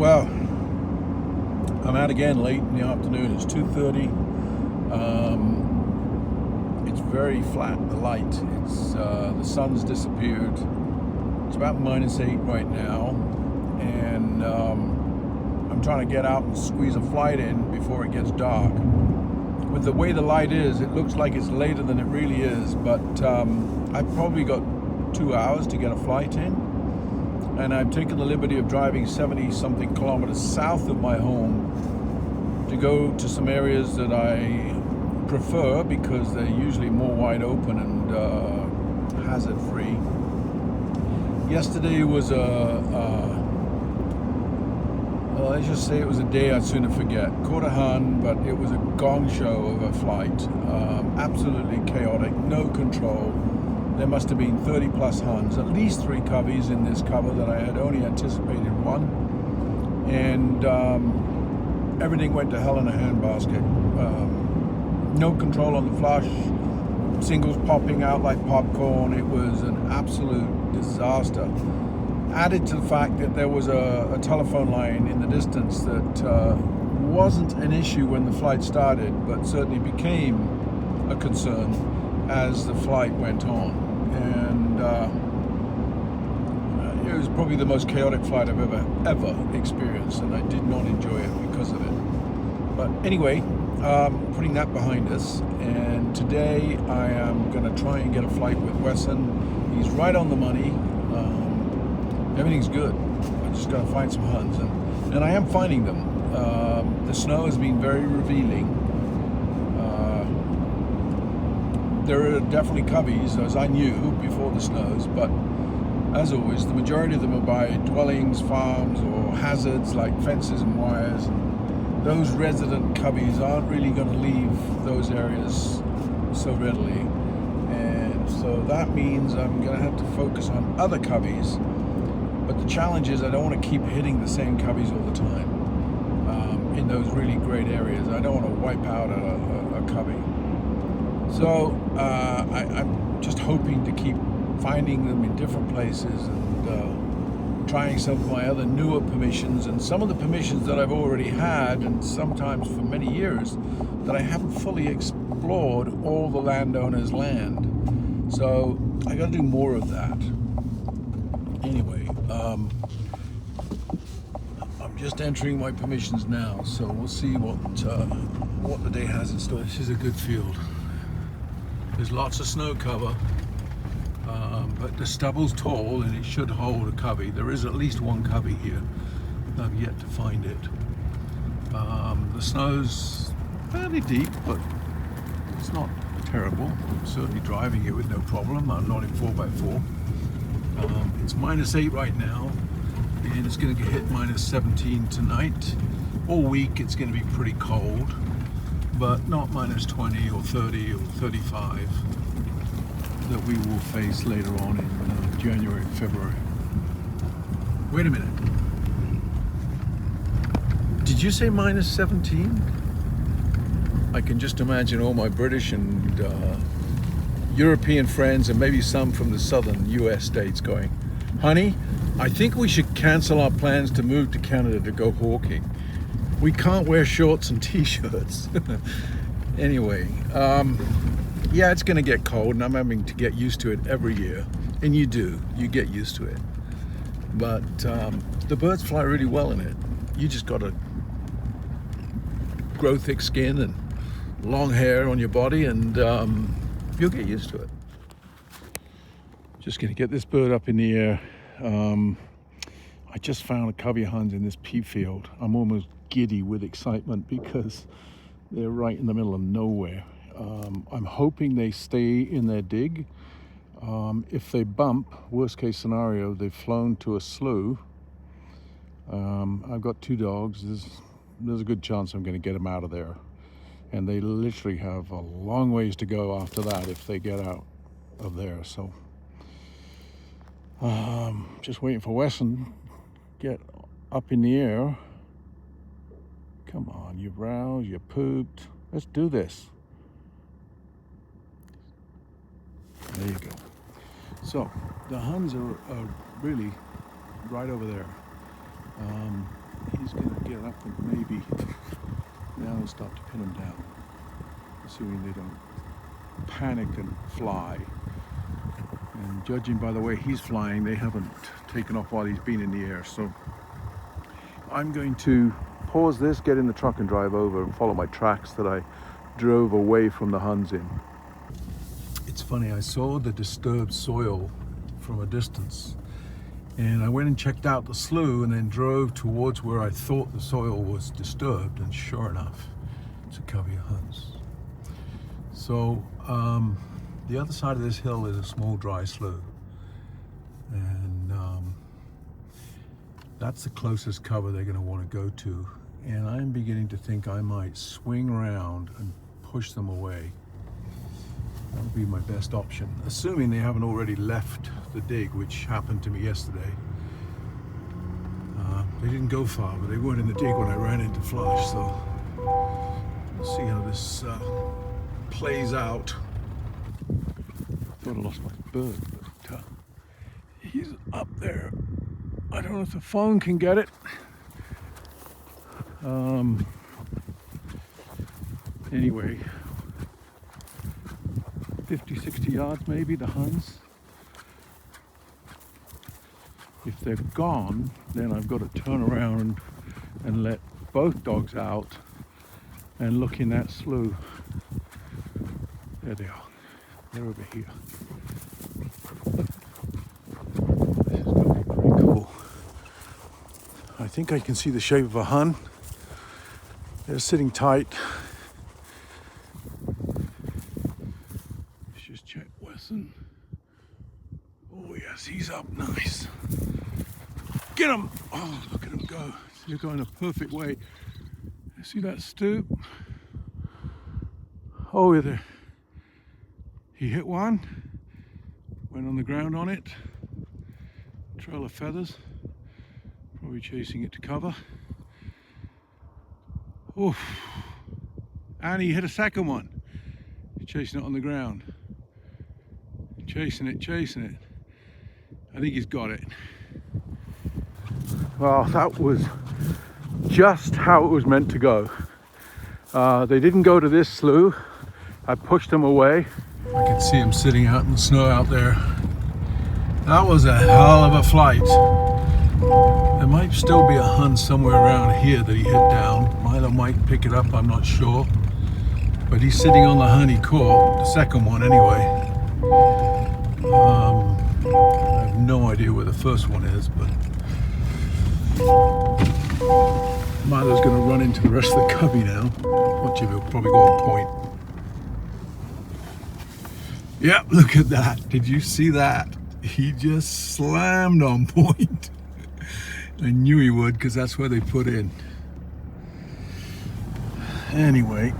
Well, I'm out again late in the afternoon. It's 2:30. It's very flat, the light. The sun's disappeared. It's about -8 right now, and I'm trying to get out and squeeze a flight in before it gets dark. With the way the light is, it looks like it's later than it really is, but I've probably got 2 hours to get a flight in, and I've taken the liberty of driving 70 something kilometers south of my home to go to some areas that I prefer because they're usually more wide open and hazard free. Yesterday was let's just say it was a day I'd sooner forget. Caught a Hun, but it was a gong show of a flight. Absolutely chaotic, no control. There must have been 30 plus Huns, at least 3 coveys in this cover that I had only anticipated one. And everything went to hell in a handbasket. No control on the flush, singles popping out like popcorn. It was an absolute disaster. Added to the fact that there was a telephone line in the distance that wasn't an issue when the flight started, but certainly became a concern as the flight went on. And it was probably the most chaotic flight I've ever experienced, and I did not enjoy it because of it. But anyway, putting that behind us, and today I am going to try and get a flight with Wesson. He's right on the money. Everything's good. I just got to find some Huns, and I am finding them. The snow has been very revealing. There are definitely coveys, as I knew before the snows, but as always, the majority of them are by dwellings, farms, or hazards like fences and wires. And those resident coveys aren't really going to leave those areas so readily, and so that means I'm going to have to focus on other coveys. But the challenge is I don't want to keep hitting the same coveys all the time in those really great areas. I don't want to wipe out a covey. So I'm just hoping to keep finding them in different places and trying some of my other newer permissions and some of the permissions that I've already had, and sometimes for many years, that I haven't fully explored all the landowners' land. So I got to do more of that. Anyway, I'm just entering my permissions now, so we'll see what the day has in store. This is a good field. There's lots of snow cover, but the stubble's tall and it should hold a covey. There is at least one covey here. I've yet to find it. The snow's fairly deep, but it's not terrible. I'm certainly driving it with no problem. I'm not in 4x4. It's -8 right now, and it's going to get hit -17 tonight. All week it's going to be pretty cold, but not -20 or 30 or 35 that we will face later on in January and February. Wait a minute. Did you say -17? I can just imagine all my British and European friends, and maybe some from the southern US states, going, "Honey, I think we should cancel our plans to move to Canada to go hawking. We can't wear shorts and t-shirts." Anyway, yeah, it's going to get cold, and I'm having to get used to it every year. And you get used to it. But the birds fly really well in it. You just got to grow thick skin and long hair on your body, and you'll get used to it. Just going to get this bird up in the air. I just found a covey of Huns in this pea field. I'm almost giddy with excitement because they're right in the middle of nowhere. I'm hoping they stay in their dig. If they bump, worst case scenario, they've flown to a slough. I've got 2 dogs. There's a good chance I'm going to get them out of there. And they literally have a long ways to go after that if they get out of there. So just waiting for Wesson get up in the air. Come on, you browsed, you pooped. Let's do this. There you go. So the Huns are really right over there. he's going to get up and maybe now start to pin him down, assuming they don't panic and fly. And judging by the way he's flying, they haven't taken off while he's been in the air. So I'm going to pause this, get in the truck and drive over and follow my tracks that I drove away from the Huns in. It's funny, I saw the disturbed soil from a distance and I went and checked out the slough and then drove towards where I thought the soil was disturbed, and sure enough, it's a covey of Huns. So the other side of this hill is a small dry slough, and that's the closest cover they're going to want to go to, and I'm beginning to think I might swing around and push them away. That would be my best option, assuming they haven't already left the dig, which happened to me yesterday. They didn't go far, but they weren't in the dig when I ran into Flush, so we'll see how this plays out. I thought I lost my bird, but he's up there. I don't know if the phone can get it. Anyway, 50, 60 yards maybe, the Huns. If they're gone, then I've got to turn around and let both dogs out and look in that slough. There they are. They're over here. This is going to be pretty cool. I think I can see the shape of a Hun. They're sitting tight. Let's just check Wesson. Oh yes, he's up nice. Get him! Oh, look at him go. They're going a perfect way. See that stoop? Oh, yeah, there. He hit one, went on the ground on it. Trail of feathers, probably chasing it to cover. Oof. And he hit a second one, chasing it on the ground. Chasing it. I think he's got it. Well, that was just how it was meant to go. They didn't go to this slough. I pushed them away. I can see him sitting out in the snow out there. That was a hell of a flight. There might still be a Hun somewhere around here that he hit down. Milo might pick it up, I'm not sure. But he's sitting on the Hun he caught, the second one anyway. I have no idea where the first one is, but Milo's going to run into the rest of the covey now. Watch him, he'll probably go on point. Yep, look at that. Did you see that? He just slammed on point. I knew he would, because that's where they put in. Anyway,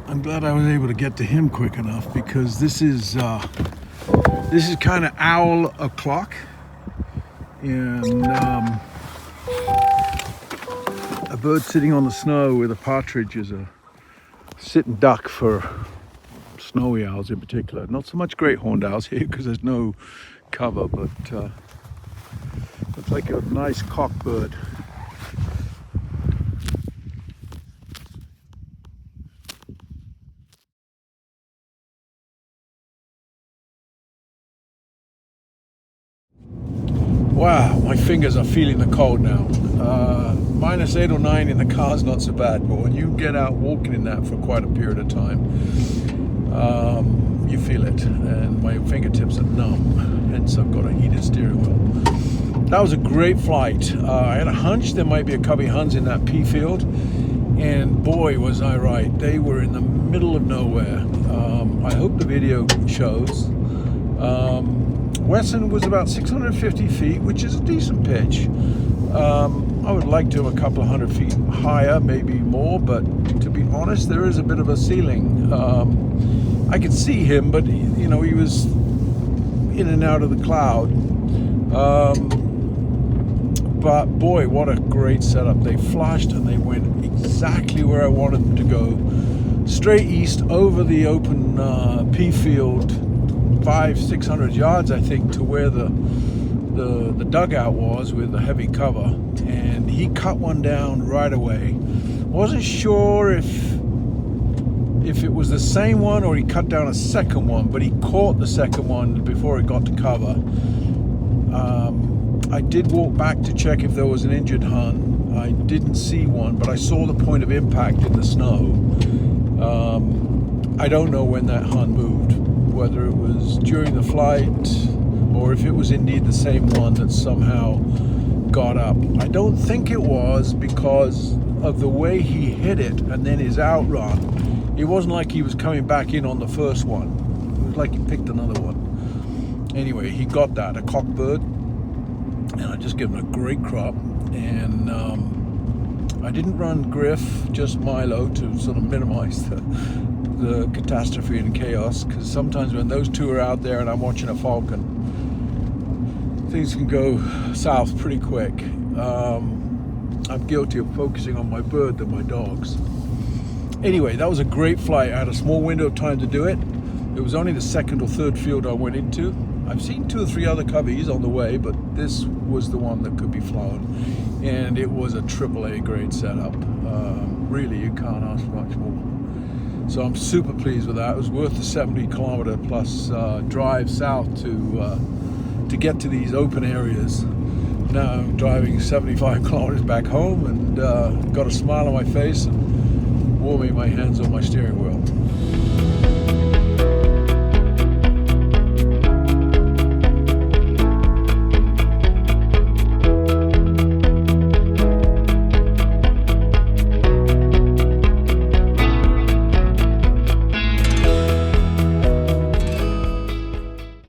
I'm glad I was able to get to him quick enough, because this is kind of owl o'clock, and a bird sitting on the snow with a partridge is a sitting duck for snowy owls in particular. Not so much great horned owls here because there's no cover, but looks like a nice cock bird. Wow, my fingers are feeling the cold now. -8 or 9 in the car's not so bad, but when you get out walking in that for quite a period of time, you feel it, and my fingertips are numb, hence I've got a heated steering wheel. That was a great flight. I had a hunch there might be a covey Huns in that pea field, and boy was I right. They were in the middle of nowhere. I hope the video shows. Wesson was about 650 feet, which is a decent pitch. I would like to have a couple of 100 feet higher, maybe more, but to be honest, there is a bit of a ceiling. I could see him, but you know, he was in and out of the cloud. But boy, what a great setup. They flashed and they went exactly where I wanted them to go. Straight east over the open pea field, 500-600 yards, I think, to where the the dugout was with the heavy cover, and he cut one down right away. Wasn't sure if it was the same one or he cut down a second one, but he caught the second one before it got to cover. I did walk back to check if there was an injured hun. I didn't see one, but I saw the point of impact in the snow. I don't know when that hun moved, whether it was during the flight or if it was indeed the same one that somehow got up. I don't think it was, because of the way he hit it and then his outrun. It wasn't like he was coming back in on the first one. It was like he picked another one. Anyway, he got that, a cockbird, and I just gave him a great crop. And I didn't run Griff, just Milo, to sort of minimize the catastrophe and chaos, because sometimes when those two are out there and I'm watching a falcon, things can go south pretty quick. I'm guilty of focusing on my bird than my dogs. Anyway, that was a great flight. I had a small window of time to do it. It was only the second or third field I went into. I've seen 2 or 3 other coveys on the way, but this was the one that could be flown, and it was a AAA grade setup. Really, you can't ask for much more. So I'm super pleased with that. It was worth the 70-kilometer plus drive south to get to these open areas. Now I'm driving 75 kilometers back home, and got a smile on my face and warming my hands on my steering wheel.